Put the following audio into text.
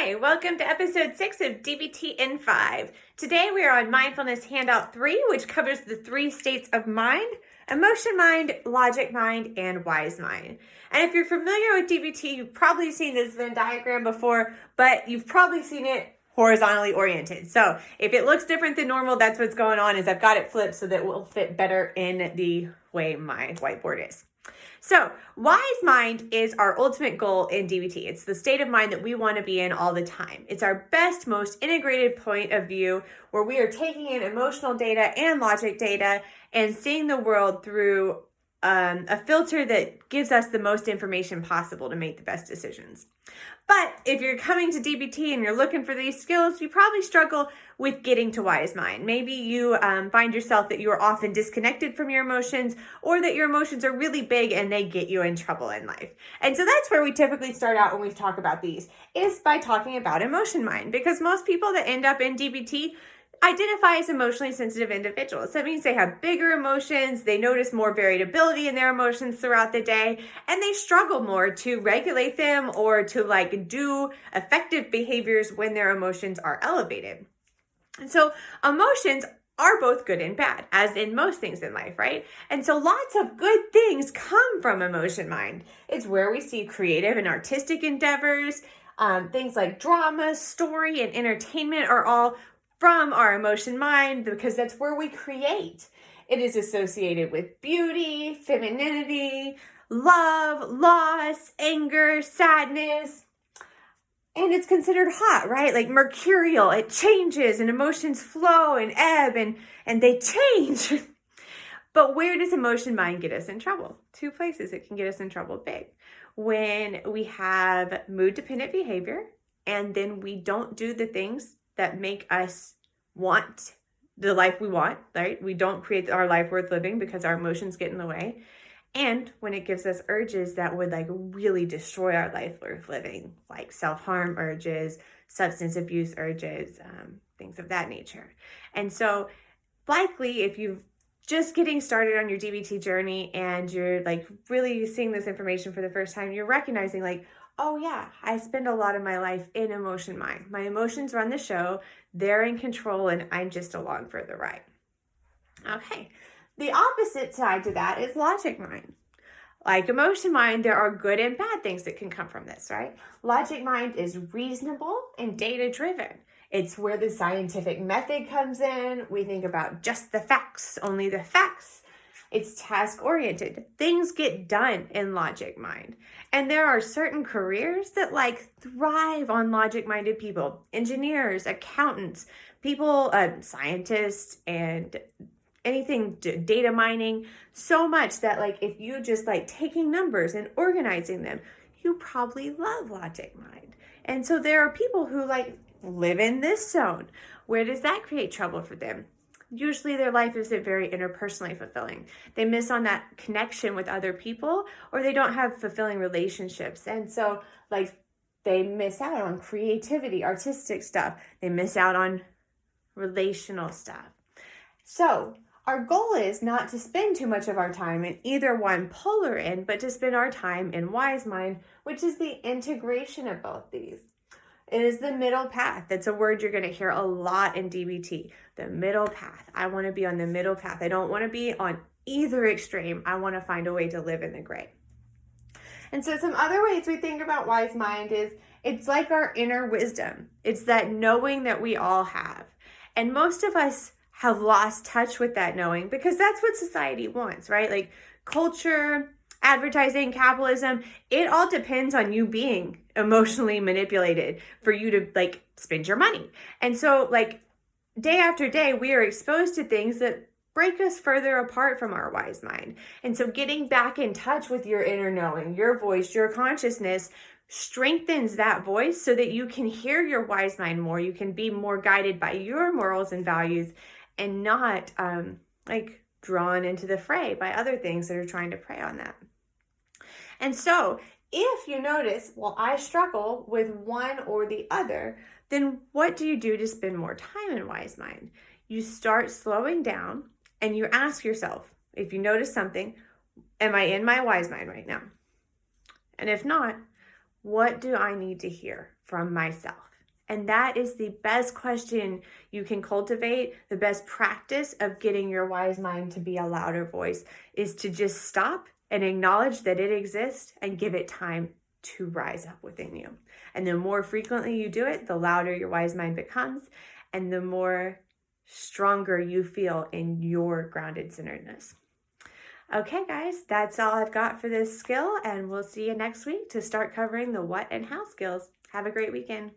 Hi, welcome to episode 6 of DBT in 5. Today we are on Mindfulness Handout 3, which covers the 3 states of mind: emotion mind, logic mind, and wise mind. And if you're familiar with DBT, you've probably seen this Venn diagram before, but you've probably seen it horizontally oriented. So if it looks different than normal, that's what's going on. Is I've got it flipped so that it will fit better in the way my whiteboard is. So wise mind is our ultimate goal in DBT. It's the state of mind that we want to be in all the time. It's our best, most integrated point of view where we are taking in emotional data and logic data and seeing the world through a filter that gives us the most information possible to make the best decisions. But if you're coming to DBT and you're looking for these skills, you probably struggle with getting to wise mind. Maybe you find yourself that you are often disconnected from your emotions, or that your emotions are really big and they get you in trouble in life. And so that's where we typically start out when we talk about these, is by talking about emotion mind, because most people that end up in DBT identify as emotionally sensitive individuals. That means they have bigger emotions, they notice more variability in their emotions throughout the day, and they struggle more to regulate them or to do effective behaviors when their emotions are elevated. And so emotions are both good and bad, as in most things in life, right? And so lots of good things come from emotion mind. It's where we see creative and artistic endeavors. Things like drama, story, and entertainment are all from our emotion mind, because that's where we create. It is associated with beauty, femininity, love, loss, anger, sadness, and it's considered hot, right? Like mercurial. It changes and emotions flow and ebb and they change. But where does emotion mind get us in trouble? 2 places it can get us in trouble big. When we have mood dependent behavior and then we don't do the things that make us want the life we want, right? We don't create our life worth living because our emotions get in the way. And when it gives us urges that would really destroy our life worth living, like self-harm urges, substance abuse urges, things of that nature. And so likely if you've just getting started on your DBT journey and you're really seeing this information for the first time, you're recognizing oh yeah, I spend a lot of my life in emotion mind. My emotions run the show, they're in control, and I'm just along for the ride. Okay, the opposite side to that is logic mind. Like emotion mind, there are good and bad things that can come from this, right? Logic mind is reasonable and data driven. It's where the scientific method comes in. We think about just the facts, only the facts. It's task-oriented. Things get done in logic mind. And there are certain careers that thrive on logic-minded people. Engineers, accountants, people, scientists, and anything data mining. So much that if you just taking numbers and organizing them, you probably love logic mind. And so there are people who live in this zone. Where does that create trouble for them? Usually their life isn't very interpersonally fulfilling. They miss on that connection with other people, or they don't have fulfilling relationships. And so they miss out on creativity, artistic stuff. They miss out on relational stuff. So our goal is not to spend too much of our time in either one polar end, but to spend our time in wise mind, which is the integration of both these. It is the middle path. That's a word you're going to hear a lot in DBT. The middle path. I want to be on the middle path. I don't want to be on either extreme. I want to find a way to live in the gray. And so some other ways we think about wise mind is it's like our inner wisdom. It's that knowing that we all have. And most of us have lost touch with that knowing because that's what society wants, right? Culture, advertising, capitalism, it all depends on you being emotionally manipulated for you to spend your money. And so day after day, we are exposed to things that break us further apart from our wise mind. And so getting back in touch with your inner knowing, your voice, your consciousness strengthens that voice so that you can hear your wise mind more. You can be more guided by your morals and values and not drawn into the fray by other things that are trying to prey on that. And so if you notice, I struggle with one or the other, then what do you do to spend more time in wise mind? You start slowing down and you ask yourself, if you notice something, am I in my wise mind right now? And if not, what do I need to hear from myself? And that is the best question you can cultivate. The best practice of getting your wise mind to be a louder voice is to just stop and acknowledge that it exists and give it time to rise up within you. And the more frequently you do it, the louder your wise mind becomes, and the more stronger you feel in your grounded centeredness. Okay, guys, that's all I've got for this skill, and we'll see you next week to start covering the what and how skills. Have a great weekend.